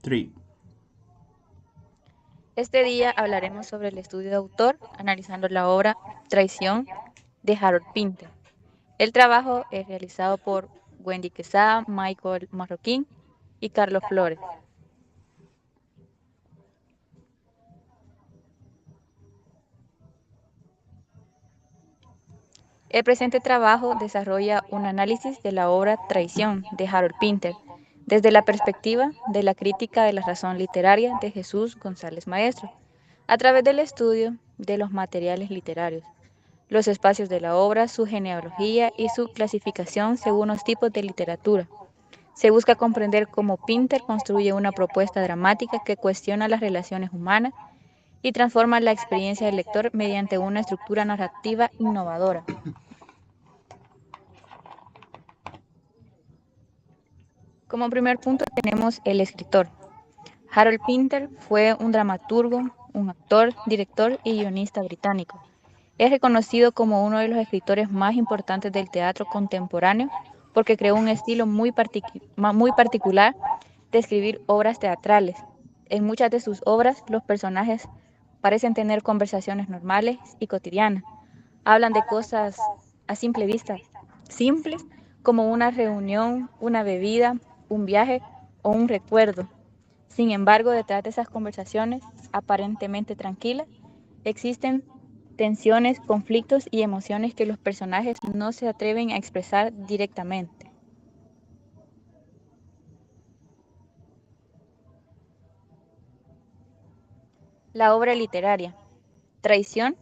3. Este día hablaremos sobre el estudio de autor, analizando la obra Traición de Harold Pinter. El trabajo es realizado por Wendy Quesada, Michael Marroquín y Carlos Flores. El presente trabajo desarrolla un análisis de la obra Traición de Harold Pinter desde la perspectiva de la crítica de la razón literaria de Jesús González Maestro, a través del estudio de los materiales literarios, los espacios de la obra, su genealogía y su clasificación según los tipos de literatura. Se busca comprender cómo Pinter construye una propuesta dramática que cuestiona las relaciones humanas y transforma la experiencia del lector mediante una estructura narrativa innovadora. Como primer punto tenemos el escritor. Harold Pinter fue un dramaturgo, un actor, director y guionista británico. Es reconocido como uno de los escritores más importantes del teatro contemporáneo porque creó un estilo muy particular de escribir obras teatrales. En muchas de sus obras, los personajes parecen tener conversaciones normales y cotidianas. Hablan de cosas a simple vista simples, como una reunión, una bebida, un viaje o un recuerdo. Sin embargo, detrás de esas conversaciones aparentemente tranquilas, existen tensiones, conflictos y emociones que los personajes no se atreven a expresar directamente. La obra literaria. Traición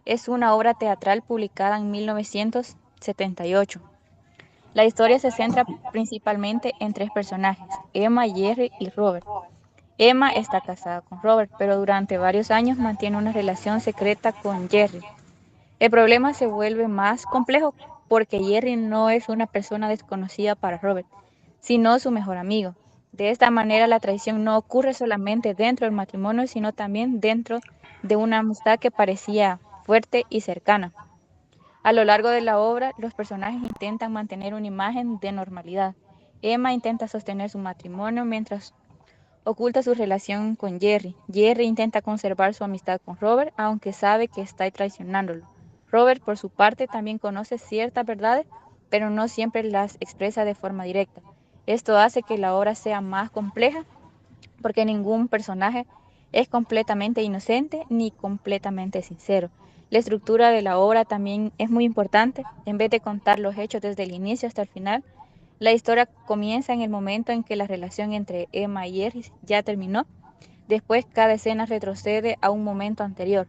es una obra teatral publicada en 1978. La historia se centra principalmente en tres personajes, Emma, Jerry y Robert. Emma está casada con Robert, pero durante varios años mantiene una relación secreta con Jerry. El problema se vuelve más complejo porque Jerry no es una persona desconocida para Robert, sino su mejor amigo. De esta manera, la traición no ocurre solamente dentro del matrimonio, sino también dentro de una amistad que parecía fuerte y cercana. A lo largo de la obra, los personajes intentan mantener una imagen de normalidad. Emma intenta sostener su matrimonio mientras oculta su relación con Jerry. Jerry intenta conservar su amistad con Robert, aunque sabe que está traicionándolo. Robert, por su parte, también conoce ciertas verdades, pero no siempre las expresa de forma directa. Esto hace que la obra sea más compleja porque ningún personaje es completamente inocente ni completamente sincero. La estructura de la obra también es muy importante. En vez de contar los hechos desde el inicio hasta el final, la historia comienza en el momento en que la relación entre Emma y Eris ya terminó. Después, cada escena retrocede a un momento anterior.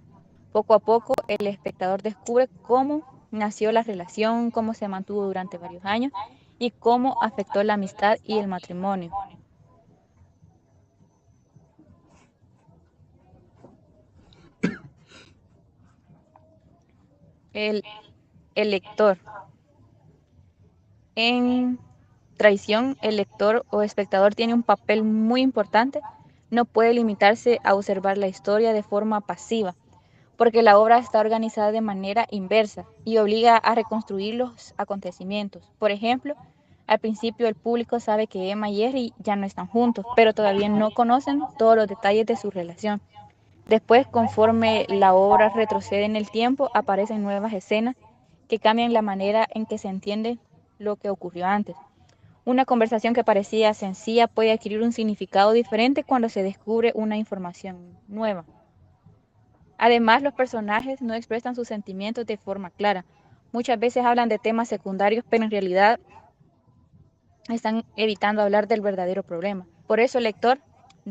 Poco a poco, el espectador descubre cómo nació la relación, cómo se mantuvo durante varios años y cómo afectó la amistad y el matrimonio. El, el lector. En Traición, el lector o espectador tiene un papel muy importante. No puede limitarse a observar la historia de forma pasiva, porque la obra está organizada de manera inversa y obliga a reconstruir los acontecimientos. Por ejemplo, al principio el público sabe que Emma y Jerry ya no están juntos, pero todavía no conocen todos los detalles de su relación. Después, conforme la obra retrocede en el tiempo, aparecen nuevas escenas que cambian la manera en que se entiende lo que ocurrió antes. Una conversación que parecía sencilla puede adquirir un significado diferente cuando se descubre una información nueva. Además, los personajes no expresan sus sentimientos de forma clara. Muchas veces hablan de temas secundarios, pero en realidad están evitando hablar del verdadero problema. Por eso el lector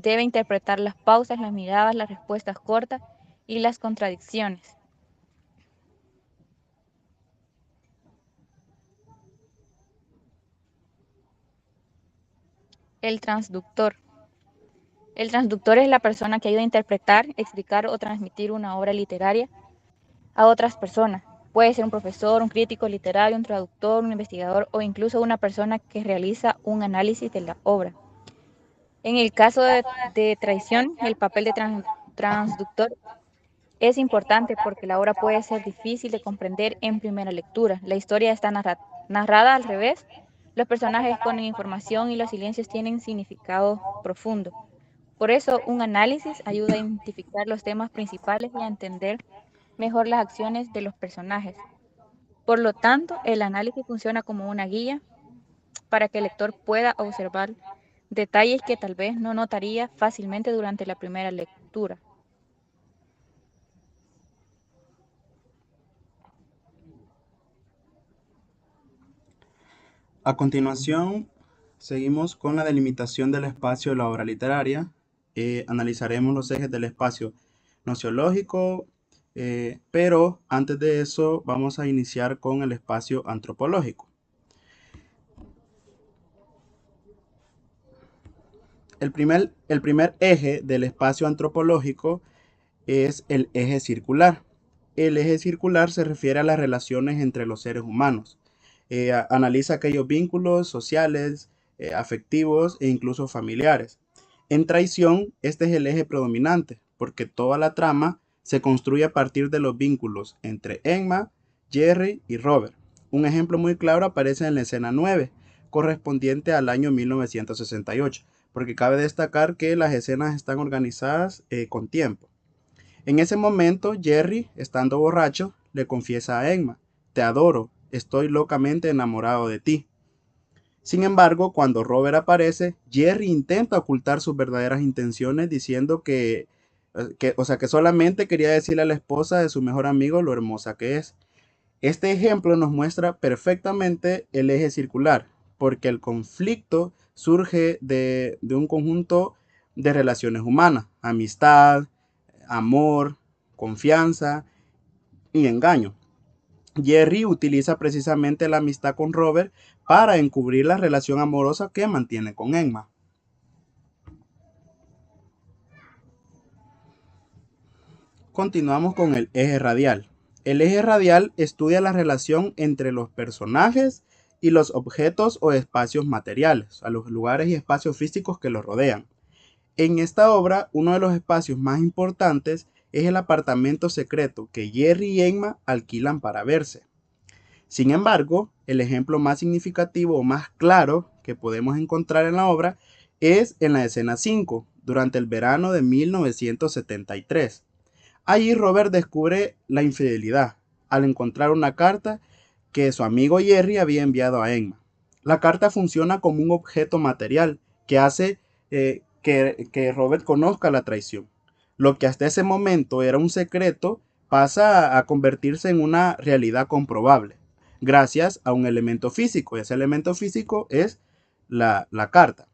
debe interpretar las pausas, las miradas, las respuestas cortas y las contradicciones. El transductor. El transductor es la persona que ayuda a interpretar, explicar o transmitir una obra literaria a otras personas. Puede ser un profesor, un crítico literario, un traductor, un investigador o incluso una persona que realiza un análisis de la obra. En el caso de Traición, el papel de transductor es importante porque la obra puede ser difícil de comprender en primera lectura. La historia está narrada al revés. Los personajes esconden información y los silencios tienen significado profundo. Por eso, un análisis ayuda a identificar los temas principales y a entender mejor las acciones de los personajes. Por lo tanto, el análisis funciona como una guía para que el lector pueda observar detalles que tal vez no notaría fácilmente durante la primera lectura. A continuación, seguimos con la delimitación del espacio de la obra literaria. Analizaremos los ejes del espacio nociológico, pero antes de eso vamos a iniciar con el espacio antropológico. El primer eje del espacio antropológico es el eje circular. El eje circular se refiere a las relaciones entre los seres humanos. Analiza aquellos vínculos sociales, afectivos e incluso familiares. En traición, este es el eje predominante, porque toda la trama se construye a partir de los vínculos entre Emma, Jerry y Robert. Un ejemplo muy claro aparece en la escena 9, correspondiente al año 1968, porque cabe destacar que las escenas están organizadas con tiempo. En ese momento, Jerry, estando borracho, le confiesa a Emma: te adoro, estoy locamente enamorado de ti. Sin embargo, cuando Robert aparece, Jerry intenta ocultar sus verdaderas intenciones diciendo que solamente quería decirle a la esposa de su mejor amigo lo hermosa que es. Este ejemplo nos muestra perfectamente el eje circular, porque el conflicto surge de un conjunto de relaciones humanas: amistad, amor, confianza y engaño. Jerry utiliza precisamente la amistad con Robert para encubrir la relación amorosa que mantiene con Emma. Continuamos con el eje radial. El eje radial estudia la relación entre los personajes y los objetos o espacios materiales, a los lugares y espacios físicos que los rodean. En esta obra, uno de los espacios más importantes es el apartamento secreto que Jerry y Emma alquilan para verse. Sin embargo, el ejemplo más significativo o más claro que podemos encontrar en la obra es en la escena 5, durante el verano de 1973. Allí Robert descubre la infidelidad al encontrar una carta que su amigo Jerry había enviado a Emma. La carta funciona como un objeto material que hace que Robert conozca la traición. Lo que hasta ese momento era un secreto pasa a convertirse en una realidad comprobable gracias a un elemento físico. Y ese elemento físico es la carta.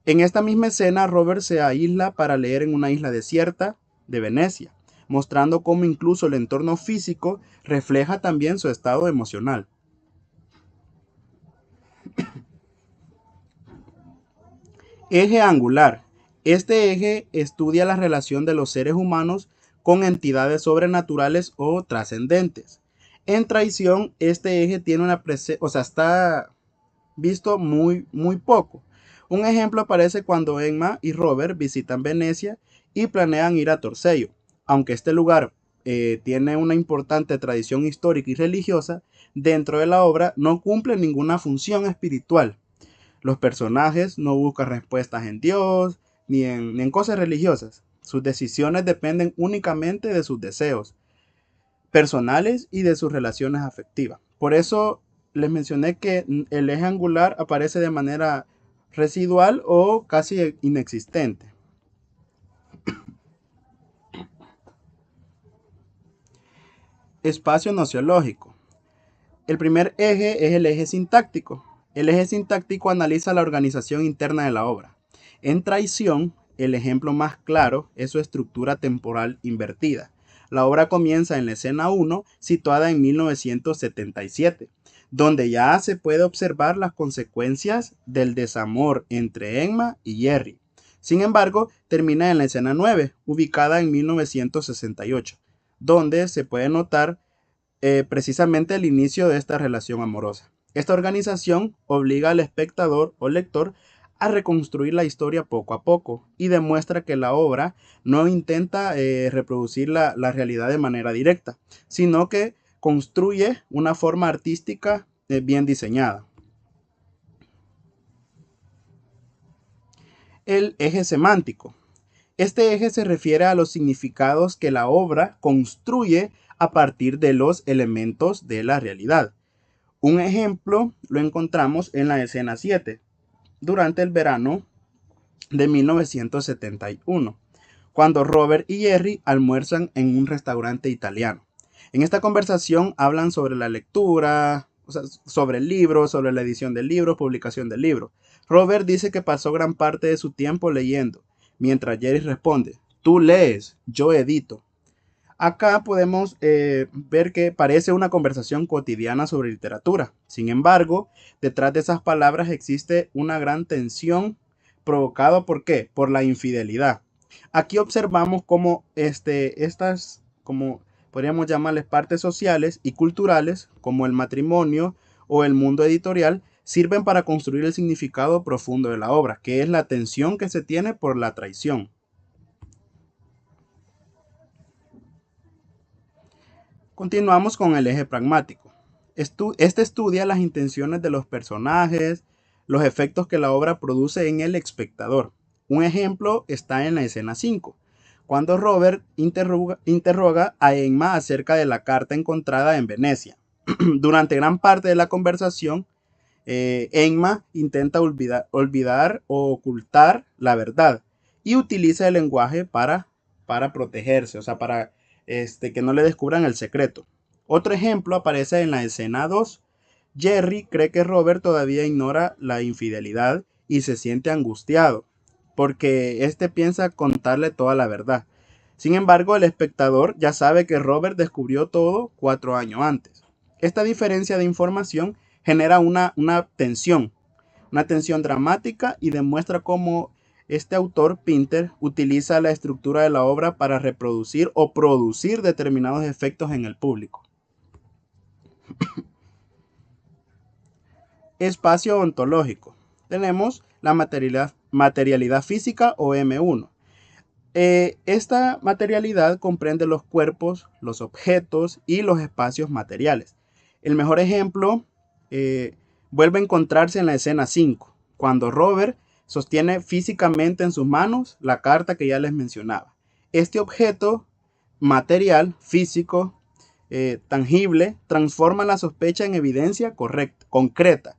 En esta misma escena, Robert se aísla para leer en una isla desierta de Venecia, mostrando cómo incluso el entorno físico refleja también su estado emocional. Eje angular. Este eje estudia la relación de los seres humanos con entidades sobrenaturales o trascendentes. En traición, este eje tiene una está visto muy poco. Un ejemplo aparece cuando Emma y Robert visitan Venecia y planean ir a Torcello. Aunque este lugar tiene una importante tradición histórica y religiosa, dentro de la obra no cumple ninguna función espiritual. Los personajes no buscan respuestas en Dios ni en cosas religiosas. Sus decisiones dependen únicamente de sus deseos personales y de sus relaciones afectivas. Por eso les mencioné que el eje angular aparece de manera residual o casi inexistente. Espacio nociológico. El primer eje es el eje sintáctico. El eje sintáctico analiza la organización interna de la obra. En traición, el ejemplo más claro es su estructura temporal invertida. La obra comienza en la escena 1, situada en 1977, donde ya se puede observar las consecuencias del desamor entre Emma y Jerry. Sin embargo, termina en la escena 9, ubicada en 1968, donde se puede notar precisamente el inicio de esta relación amorosa. Esta organización obliga al espectador o lector a reconstruir la historia poco a poco y demuestra que la obra no intenta reproducir la realidad de manera directa, sino que construye una forma artística bien diseñada. El eje semántico. Este eje se refiere a los significados que la obra construye a partir de los elementos de la realidad. Un ejemplo lo encontramos en la escena 7, durante el verano de 1971, cuando Robert y Jerry almuerzan en un restaurante italiano. En esta conversación hablan sobre la lectura, o sea, sobre el libro, sobre la edición del libro, publicación del libro. Robert dice que pasó gran parte de su tiempo leyendo, mientras Jerry responde, tú lees, yo edito. Acá podemos ver que parece una conversación cotidiana sobre literatura. Sin embargo, detrás de esas palabras existe una gran tensión provocada ¿por qué? Por la infidelidad. Aquí observamos cómo estas, como podríamos llamarles partes sociales y culturales, como el matrimonio o el mundo editorial, sirven para construir el significado profundo de la obra, que es la tensión que se tiene por la traición. Continuamos con el eje pragmático. Este estudia las intenciones de los personajes, los efectos que la obra produce en el espectador. Un ejemplo está en la escena 5, cuando Robert interroga a Emma acerca de la carta encontrada en Venecia. Durante gran parte de la conversación, Emma intenta olvidar o ocultar la verdad y utiliza el lenguaje para protegerse, o sea, para que no le descubran el secreto. Otro ejemplo aparece en la escena 2. Jerry cree que Robert todavía ignora la infidelidad y se siente angustiado porque este piensa contarle toda la verdad. Sin embargo, el espectador ya sabe que Robert descubrió todo 4 años antes. Esta diferencia de información genera una tensión dramática y demuestra cómo este autor, Pinter, utiliza la estructura de la obra para reproducir o producir determinados efectos en el público. Espacio ontológico. Tenemos la materialidad física o M1. Esta materialidad comprende los cuerpos, los objetos y los espacios materiales. El mejor ejemplo vuelve a encontrarse en la escena 5, cuando Robert sostiene físicamente en sus manos la carta que ya les mencionaba. Este objeto material, físico, tangible, transforma la sospecha en evidencia concreta.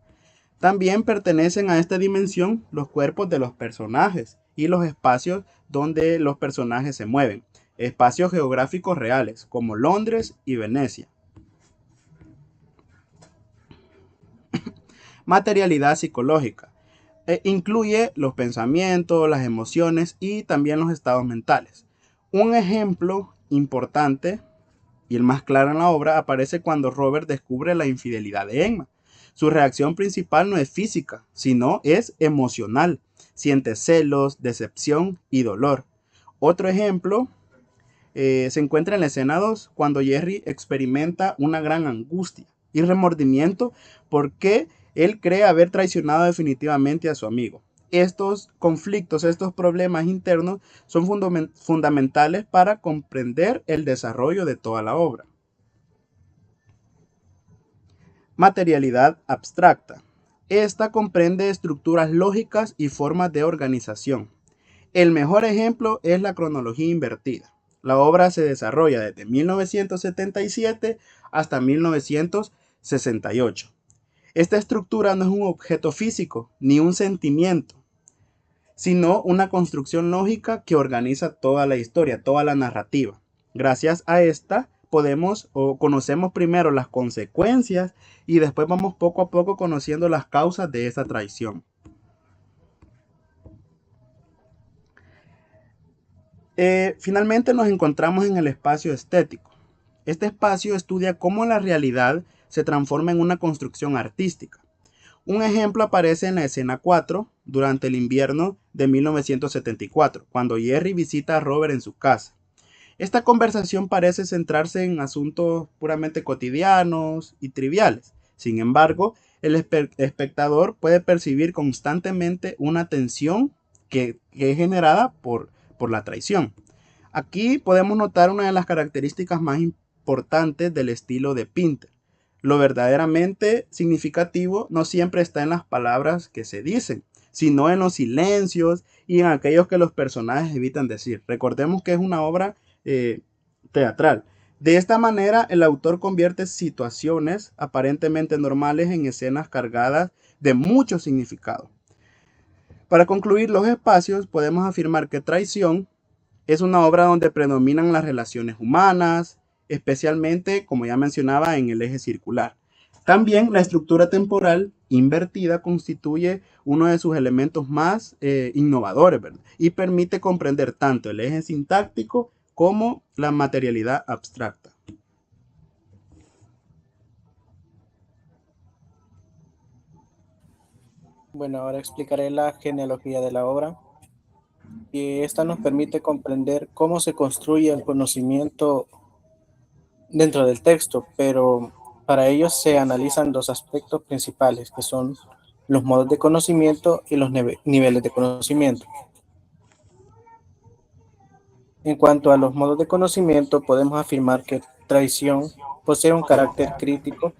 También pertenecen a esta dimensión los cuerpos de los personajes y los espacios donde los personajes se mueven, espacios geográficos reales como Londres y Venecia. Materialidad psicológica. Incluye los pensamientos, las emociones y también los estados mentales. Un ejemplo importante y el más claro en la obra aparece cuando Robert descubre la infidelidad de Emma. Su reacción principal no es física, sino es emocional. Siente celos, decepción y dolor. Otro ejemplo se encuentra en la escena 2, cuando Jerry experimenta una gran angustia y remordimiento porque él cree haber traicionado definitivamente a su amigo. Estos conflictos, estos problemas internos son fundamentales para comprender el desarrollo de toda la obra. Materialidad abstracta. Esta comprende estructuras lógicas y formas de organización. El mejor ejemplo es la cronología invertida. La obra se desarrolla desde 1977 hasta 1968. Esta estructura no es un objeto físico ni un sentimiento, sino una construcción lógica que organiza toda la historia, toda la narrativa. Gracias a esta podemos o conocemos primero las consecuencias y después vamos poco a poco conociendo las causas de esa traición. Finalmente nos encontramos en el espacio estético. Este espacio estudia cómo la realidad se transforma en una construcción artística. Un ejemplo aparece en la escena 4 durante el invierno de 1974, cuando Jerry visita a Robert en su casa. Esta conversación parece centrarse en asuntos puramente cotidianos y triviales. Sin embargo, el espectador puede percibir constantemente una tensión que es generada por la traición. Aquí podemos notar una de las características más importantes del estilo de Pinter. Lo verdaderamente significativo no siempre está en las palabras que se dicen, sino en los silencios y en aquellos que los personajes evitan decir. Recordemos que es una obra teatral. De esta manera, el autor convierte situaciones aparentemente normales en escenas cargadas de mucho significado. Para concluir los espacios, podemos afirmar que Traición es una obra donde predominan las relaciones humanas, especialmente, como ya mencionaba, en el eje circular. También la estructura temporal invertida constituye uno de sus elementos más innovadores, ¿verdad? Y permite comprender tanto el eje sintáctico como la materialidad abstracta. Bueno, ahora explicaré la genealogía de la obra. Y esta nos permite comprender cómo se construye el conocimiento dentro del texto, pero para ello se analizan dos aspectos principales, que son los modos de conocimiento y los niveles de conocimiento. En cuanto a los modos de conocimiento, podemos afirmar que Traición posee un carácter crítico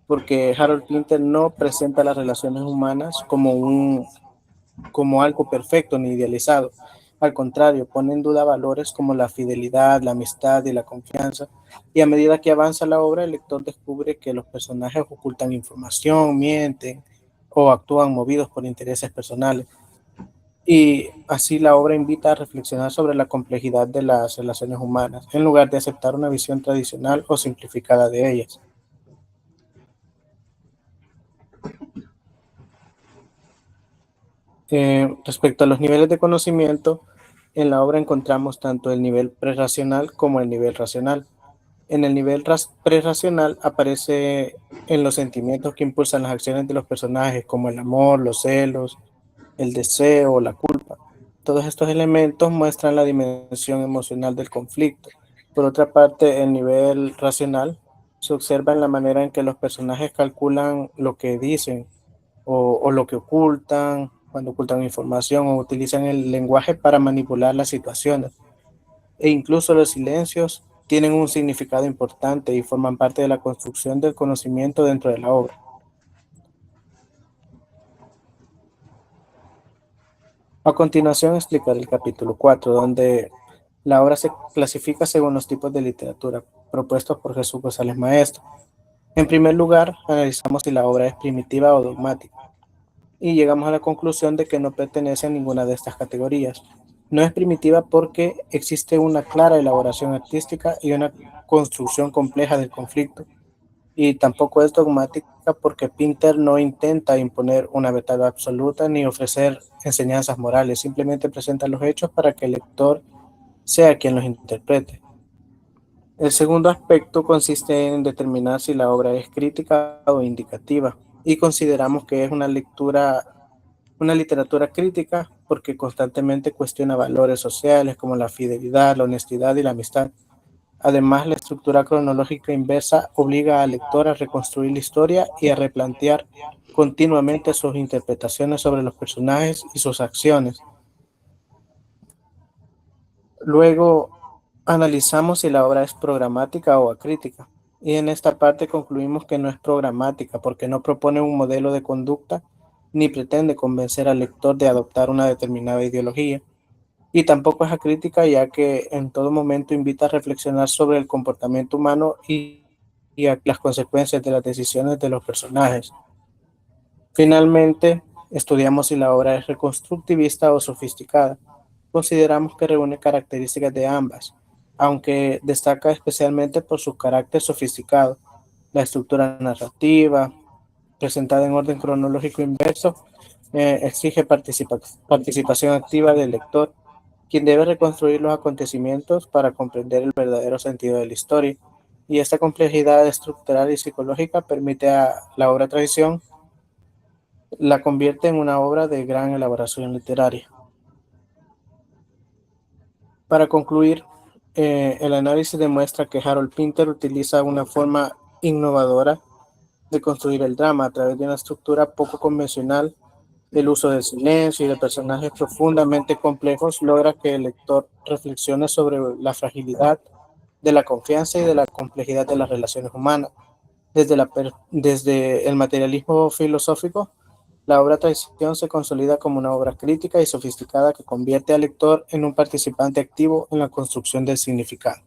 porque Harold Pinter no presenta las relaciones humanas como algo perfecto ni idealizado. Al contrario, pone en duda valores como la fidelidad, la amistad y la confianza. Y a medida que avanza la obra, el lector descubre que los personajes ocultan información, mienten o actúan movidos por intereses personales. Y así la obra invita a reflexionar sobre la complejidad de las relaciones humanas, en lugar de aceptar una visión tradicional o simplificada de ellas. Respecto a los niveles de conocimiento, en la obra encontramos tanto el nivel prerracional como el nivel racional. En el nivel prerracional aparece en los sentimientos que impulsan las acciones de los personajes, como el amor, los celos, el deseo, la culpa. Todos estos elementos muestran la dimensión emocional del conflicto. Por otra parte, el nivel racional se observa en la manera en que los personajes calculan lo que dicen o lo que ocultan, cuando ocultan información o utilizan el lenguaje para manipular las situaciones. E incluso los silencios tienen un significado importante y forman parte de la construcción del conocimiento dentro de la obra. A continuación explicaré el capítulo 4, donde la obra se clasifica según los tipos de literatura propuestos por Jesús González Maestro. En primer lugar, analizamos si la obra es primitiva o dogmática, y llegamos a la conclusión de que no pertenece a ninguna de estas categorías. No es primitiva porque existe una clara elaboración artística y una construcción compleja del conflicto, y tampoco es dogmática porque Pinter no intenta imponer una verdad absoluta ni ofrecer enseñanzas morales, simplemente presenta los hechos para que el lector sea quien los interprete. El segundo aspecto consiste en determinar si la obra es crítica o indicativa, y consideramos que es una literatura crítica porque constantemente cuestiona valores sociales como la fidelidad, la honestidad y la amistad. Además, la estructura cronológica inversa obliga al lector a reconstruir la historia y a replantear continuamente sus interpretaciones sobre los personajes y sus acciones. Luego, analizamos si la obra es programática o acrítica. Y en esta parte concluimos que no es programática porque no propone un modelo de conducta ni pretende convencer al lector de adoptar una determinada ideología. Y tampoco es acrítica ya que en todo momento invita a reflexionar sobre el comportamiento humano y a las consecuencias de las decisiones de los personajes. Finalmente, estudiamos si la obra es reconstructivista o sofisticada. Consideramos que reúne características de ambas, aunque destaca especialmente por su carácter sofisticado. La estructura narrativa, presentada en orden cronológico inverso, exige participación activa del lector, quien debe reconstruir los acontecimientos para comprender el verdadero sentido de la historia. Y esta complejidad estructural y psicológica permite a la obra Traición, la convierte en una obra de gran elaboración literaria. Para concluir, el análisis demuestra que Harold Pinter utiliza una forma innovadora de construir el drama a través de una estructura poco convencional. El uso del silencio y de personajes profundamente complejos logra que el lector reflexione sobre la fragilidad de la confianza y de la complejidad de las relaciones humanas. Desde el materialismo filosófico La obra Traición se consolida como una obra crítica y sofisticada que convierte al lector en un participante activo en la construcción del significado.